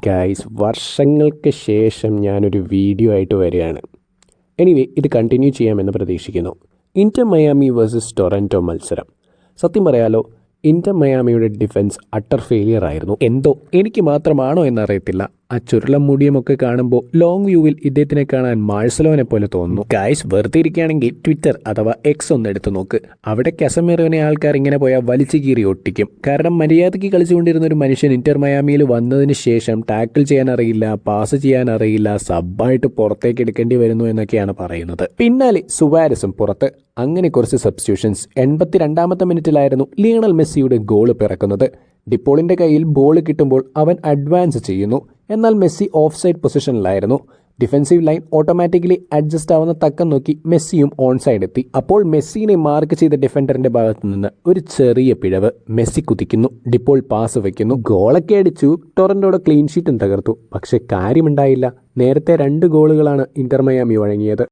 Guys, വർഷങ്ങൾക്ക് ശേഷം ഞാനൊരു വീഡിയോ ആയിട്ട് വരികയാണ്. എനിവേ, ഇത് കണ്ടിന്യൂ ചെയ്യാമെന്ന് പ്രതീക്ഷിക്കുന്നു. ഇന്റർ മയാമി വേഴ്സസ് ടൊറൻറ്റോ മത്സരം. സത്യം പറയാലോ, ഇന്റർ മയാമിയുടെ ഡിഫൻസ് അട്ടർ ഫെയിലിയർ ആയിരുന്നു. എന്തോ എനിക്ക് മാത്രമാണോ എന്നറിയത്തില്ല, ആ ചുരുളം മുടിയുമൊക്കെ കാണുമ്പോൾ ലോങ് വ്യൂവിൽ ഇദ്ദേഹത്തിനെ കാണാൻ മാഴ്സലോനെ പോലെ തോന്നുന്നു. ഗൈസ്, വെറുതെ ഇരിക്കുകയാണെങ്കിൽ ട്വിറ്റർ അഥവാ എക്സ് ഒന്ന് എടുത്തു നോക്ക്. അവിടെ കസമേറോനെ ആൾക്കാർ ഇങ്ങനെ പോയാൽ വലിച്ചു കീറി ഒട്ടിക്കും. കാരണം മര്യാദയ്ക്ക് കളിച്ചുകൊണ്ടിരുന്ന ഒരു മനുഷ്യൻ ഇന്റർ മയാമിയിൽ വന്നതിന് ശേഷം ടാക്കിൾ ചെയ്യാൻ അറിയില്ല, പാസ് ചെയ്യാൻ അറിയില്ല, സബ്ബായിട്ട് പുറത്തേക്ക് എടുക്കേണ്ടി വരുന്നു എന്നൊക്കെയാണ് പറയുന്നത്. പിന്നാലെ സുവാരസും പുറത്ത്. അങ്ങനെ കുറച്ച് സബ്സ്റ്റിറ്റ്യൂഷൻസ്. 82ാമത്തെ മിനിറ്റിലായിരുന്നു ലിയണൽ മെസ്സിയുടെ ഗോൾ പിറക്കുന്നത്. ഡിപ്പോളിന്റെ കയ്യിൽ ബോൾ കിട്ടുമ്പോൾ അവൻ അഡ്വാൻസ് ചെയ്യുന്നു. എന്നാൽ മെസ്സി ഓഫ് സൈഡ് പൊസിഷനിലായിരുന്നു. ഡിഫൻസീവ് ലൈൻ ഓട്ടോമാറ്റിക്കലി അഡ്ജസ്റ്റ് ആവുന്ന തക്കം നോക്കി മെസ്സിയും ഓൺ സൈഡ് എത്തി. അപ്പോൾ മെസ്സിനെ മാർക്ക് ചെയ്ത ഡിഫൻഡറിന്റെ ഭാഗത്തു നിന്ന് ഒരു ചെറിയ പിഴവ്. മെസ്സി കുതിക്കുന്നു, ഡിപ്പോൾ പാസ് വയ്ക്കുന്നു, ഗോളൊക്കെ അടിച്ചു. ടൊറന്റോയുടെ ക്ലീൻ ഷീറ്റും തകർത്തു. പക്ഷെ കാര്യമുണ്ടായില്ല. നേരത്തെ 2 ഗോളുകളാണ് ഇന്റർ മയാമി വഴങ്ങിയത്.